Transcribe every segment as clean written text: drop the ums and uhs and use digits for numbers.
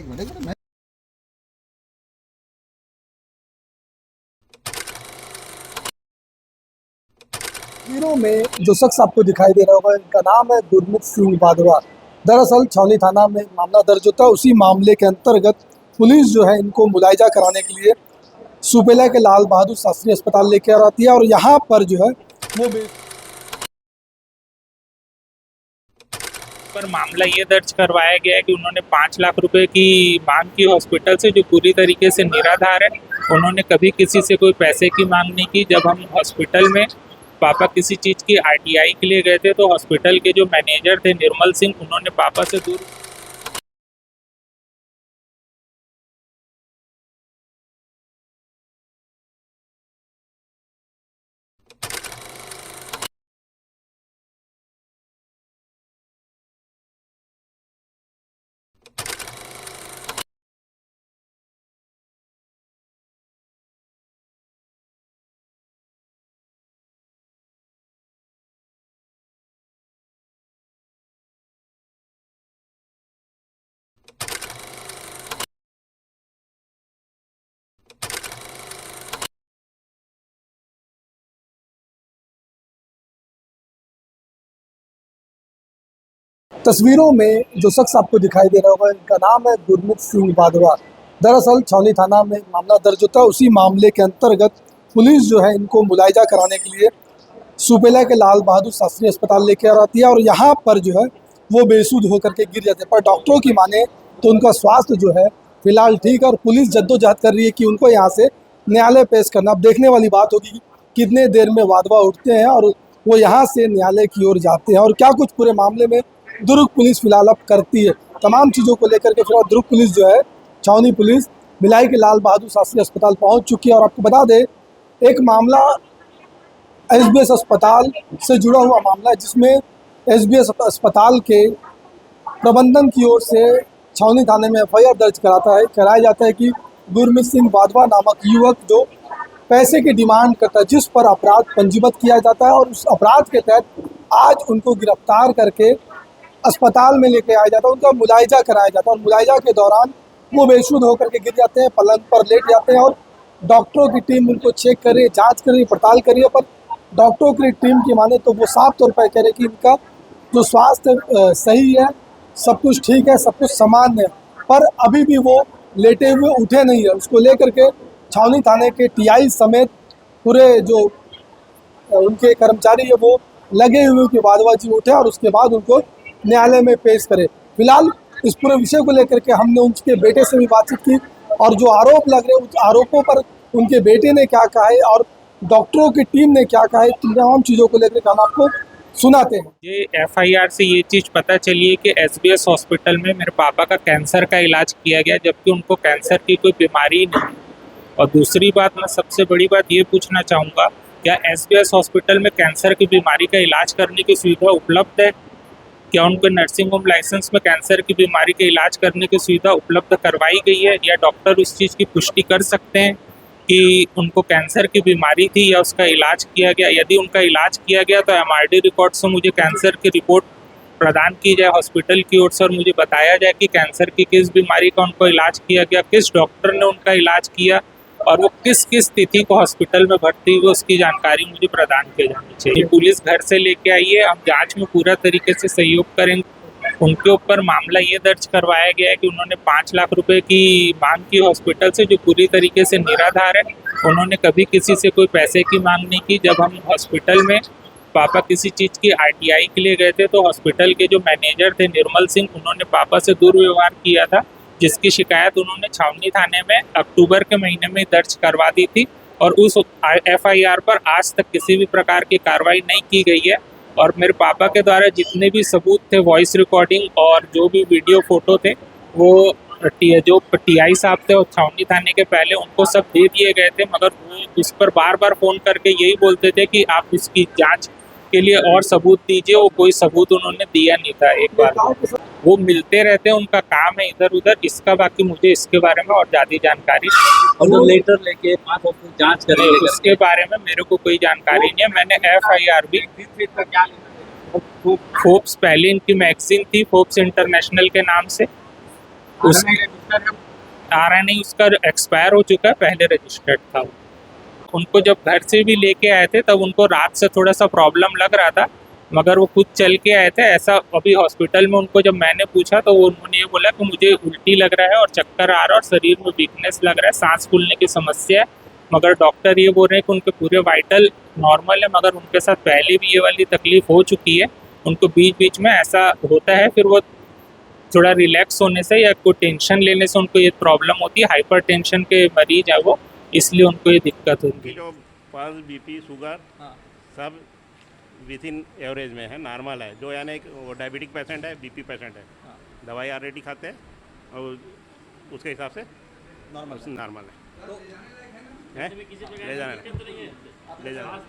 एक मिनट मैं तस्वीरों में जो शख्स आपको दिखाई दे रहा होगा, इनका नाम है गुरमीत सिंह वाधवा। दरअसल छावनी थाना में मामला दर्ज होता है। उसी मामले के अंतर्गत पुलिस जो है इनको मुलायजा कराने के लिए सुपेला के लाल बहादुर शास्त्री अस्पताल लेकर आती है और यहाँ पर जो है वो पर मामला ये दर्ज करवाया गया है कि उन्होंने 5 लाख रुपए की मांग की हॉस्पिटल से, जो पूरी तरीके से निराधार है। उन्होंने कभी किसी से कोई पैसे की मांग नहीं की। जब हम हॉस्पिटल में पापा किसी चीज़ की आरटीआई के लिए गए थे तो हॉस्पिटल के जो मैनेजर थे निर्मल सिंह, उन्होंने पापा से दूर तस्वीरों में जो शख्स आपको दिखाई दे रहा होगा, इनका नाम है गुरमीत सिंह वाधवा। दरअसल छावनी थाना में मामला दर्ज होता है। उसी मामले के अंतर्गत पुलिस जो है इनको मुलायजा कराने के लिए सुपेला के लाल बहादुर शास्त्री अस्पताल लेकर आती है और यहाँ पर जो है वो बेसुध होकर के गिर जाते हैं। पर डॉक्टरों की माने तो उनका स्वास्थ्य जो है फिलहाल ठीक है और पुलिस जद्दोजहद कर रही है कि उनको यहाँ से न्यायालय पेश करना। अब देखने वाली बात होगी कि कितने देर में वाधवा उठते हैं और वो यहाँ से न्यायालय की ओर जाते हैं और क्या कुछ पूरे मामले में दुर्ग पुलिस फिलहाल अब करती है। तमाम चीज़ों को लेकर के फिलहाल दुर्ग पुलिस जो है, छावनी पुलिस भिलाई के लाल बहादुर शास्त्री अस्पताल पहुंच चुकी है। और आपको बता दें, एक मामला एसबीएस अस्पताल से जुड़ा हुआ मामला है, जिसमें एसबीएस अस्पताल के प्रबंधन की ओर से छावनी थाने में एफआईआर दर्ज कराया जाता है कि गुरमीत सिंह वाधवा नामक युवक जो पैसे की डिमांड करता है, जिस पर अपराध पंजीबद्ध किया जाता है और उस अपराध के तहत आज उनको गिरफ्तार करके अस्पताल में लेके आया जाता है, उनका मुलायजा कराया जाता है और मुलायजा के दौरान वो बेसुध होकर के गिर जाते हैं, पलंग पर लेट जाते हैं और डॉक्टरों की टीम उनको चेक कर रही है, जाँच कर रही है, पड़ताल कर रही है। पर डॉक्टरों की टीम की माने तो वो साफ तौर पर कह रहे कि इनका जो स्वास्थ्य सही है, सब कुछ ठीक है, सब कुछ सामान्य है, पर अभी भी वो लेटे हुए उठे नहीं है। उसको लेकर के छावनी थाने के टीआई समेत पूरे जो उनके कर्मचारी है वो लगे हुए कि वाधवा जी उठे और उसके बाद उनको न्यायालय में पेश करे। फिलहाल इस पूरे विषय को लेकर के हमने उनके बेटे से भी बातचीत की और जो आरोप लग रहे हैं उस आरोपों पर उनके बेटे ने क्या कहा है और डॉक्टरों की टीम ने क्या कहा है, तमाम चीज़ों को लेकर हम आपको सुनाते हैं। ये एफआईआर से ये चीज़ पता चली है कि एसबीएस हॉस्पिटल में मेरे पापा का कैंसर का इलाज किया गया, जबकि उनको कैंसर की कोई बीमारी ही नहीं। और दूसरी बात, मैं सबसे बड़ी बात ये पूछना चाहूँगा, क्या एसबीएस हॉस्पिटल में कैंसर की बीमारी का इलाज करने की सुविधा उपलब्ध है? क्या उनको नर्सिंग होम लाइसेंस में कैंसर की बीमारी के इलाज करने की सुविधा उपलब्ध करवाई गई है, या डॉक्टर उस चीज़ की पुष्टि कर सकते हैं कि उनको कैंसर की बीमारी थी या उसका इलाज किया गया? यदि उनका इलाज किया गया तो एमआरडी रिकॉर्ड से मुझे कैंसर की रिपोर्ट प्रदान की जाए हॉस्पिटल की ओर से और मुझे बताया जाए कि कैंसर की किस बीमारी का उनको इलाज किया गया, किस डॉक्टर ने उनका इलाज किया और वो किस किस तिथि को हॉस्पिटल में भर्ती हुए, उसकी जानकारी मुझे प्रदान की जानी चाहिए। पुलिस घर से लेके आई है, हम जांच में पूरा तरीके से सहयोग करेंगे। उनके ऊपर मामला ये दर्ज करवाया गया है कि उन्होंने 5 लाख रुपए की मांग की हॉस्पिटल से, जो पूरी तरीके से निराधार है। उन्होंने कभी किसी से कोई पैसे की मांग नहीं की। जब हम हॉस्पिटल में पापा किसी चीज़ की आरटीआई के लिए गए थे तो हॉस्पिटल के जो मैनेजर थे निर्मल सिंह, उन्होंने पापा से दुर्व्यवहार किया था, जिसकी शिकायत उन्होंने छावनी थाने में अक्टूबर के महीने में दर्ज करवा दी थी और उस एफआईआर पर आज तक किसी भी प्रकार की कार्रवाई नहीं की गई है। और मेरे पापा के द्वारा जितने भी सबूत थे, वॉइस रिकॉर्डिंग और जो भी वीडियो फोटो थे, वो जो टीआई साहब थे और छावनी थाने के पहले उनको सब दे दिए गए थे, मगर वो उस पर बार बार फ़ोन करके यही बोलते थे कि आप इसकी जांच के लिए और सबूत दीजिए। वो कोई सबूत उन्होंने दिया नहीं था। एक बार वो मिलते रहते हैं, उनका काम है इधर उधर इसका। बाकी मुझे इसके बारे में और ज़्यादा जानकारी और वो लेटर लेके जांच करें, उसके बारे में मेरे को कोई जानकारी नहीं है। मैंने एफआईआर भी फोर्ब्स, पहले इनकी मैगजीन थी फोर्ब्स इंटरनेशनल के नाम से, उस RNA उसका एक्सपायर हो चुका है, पहले रजिस्टर्ड था वो। उनको जब घर से भी लेके आए थे तब उनको रात से थोड़ा सा प्रॉब्लम लग रहा था, मगर वो खुद चल के आए थे। ऐसा अभी हॉस्पिटल में उनको जब मैंने पूछा तो वो उन्होंने ये बोला कि मुझे उल्टी लग रहा है और चक्कर आ रहा है और शरीर में वीकनेस लग रहा है, सांस फूलने की समस्या है। मगर डॉक्टर ये बोल रहे हैं कि उनके पूरे वाइटल नॉर्मल है, मगर उनके साथ पहले भी ये वाली तकलीफ हो चुकी है। उनको बीच बीच में ऐसा होता है, फिर वो थोड़ा रिलैक्स होने से या कोई टेंशन लेने से उनको ये प्रॉब्लम होती है। हाइपर टेंशन के मरीज है वो, इसलिए उनको ये दिक्कत होती है। जो पल्स बीपी शुगर सब विथ इन एवरेज में है, नॉर्मल है। जो यानी वो डायबिटिक पेशेंट है, बीपी पेशेंट है, दवाई ऑलरेडी खाते हैं और उसके हिसाब से नॉर्मल है। ले जाना ले जाना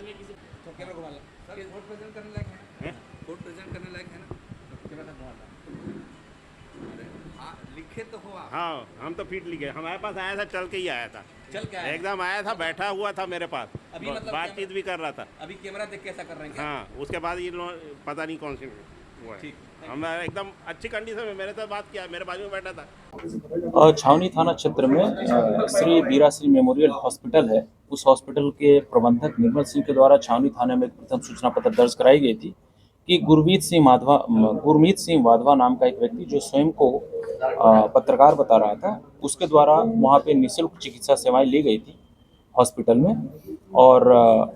लिखे तो हो आप। हाँ, हम तो फिट लिखे। हमारे पास आया था, चल के ही आया था, चल के आया एकदम आया था, बैठा हुआ था मेरे पास, अभी मतलब बातचीत भी कर रहा था। अभी कैमरा देख के ऐसा कर रहे हैं क्या? हाँ, उसके बाद ये लोग पता नहीं कौन सी वो है। ठीक, हम एकदम अच्छी कंडीशन में, मेरे साथ बात किया, मेरे बाजू में बैठा था। छावनी थाना क्षेत्र में श्री बीरा सिंह मेमोरियल हॉस्पिटल है। उस हॉस्पिटल के प्रबंधक निर्मल सिंह के द्वारा छावनी थाने में प्रथम सूचना पत्र दर्ज कराई गई थी कि गुरमीत सिंह वाधवा नाम का एक व्यक्ति जो स्वयं को पत्रकार बता रहा था, उसके द्वारा वहाँ पे निःशुल्क चिकित्सा सेवाएं ली गई थी हॉस्पिटल में। और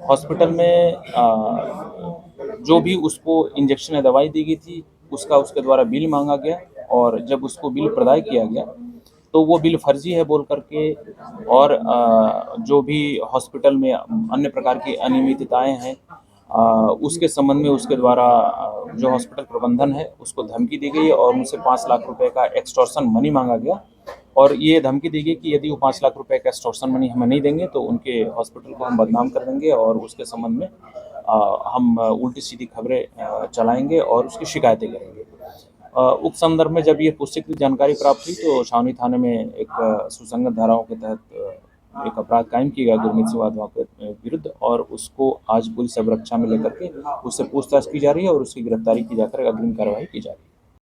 हॉस्पिटल में जो भी उसको इंजेक्शन या दवाई दी गई थी उसका उसके द्वारा बिल मांगा गया, और जब उसको बिल प्रदान किया गया तो वो बिल फर्जी है बोल करके, और जो भी हॉस्पिटल में अन्य प्रकार की अनियमितताएं हैं उसके संबंध में उसके द्वारा जो हॉस्पिटल प्रबंधन है उसको धमकी दी गई और उनसे 5 लाख रुपए का एक्सटॉर्शन मनी मांगा गया। और ये धमकी दी गई कि यदि वो 5 लाख रुपए का एक्सटॉर्शन मनी हमें नहीं देंगे तो उनके हॉस्पिटल को हम बदनाम कर देंगे और उसके संबंध में हम उल्टी सीधी खबरें चलाएंगे और उसकी शिकायतें करेंगे। उक्त संदर्भ में जब ये पुष्टिकृत जानकारी प्राप्त हुई तो छावनी थाने में एक सुसंगत धाराओं के तहत एक अपराध कायम किया गया गुरमीत सिंह वाधवा के विरुद्ध, और उसको आज पुलिस अभिरक्षा में लेकर के उससे पूछताछ की जा रही है और उसकी गिरफ्तारी की जाकर अग्रिम कार्रवाई की जा रही है।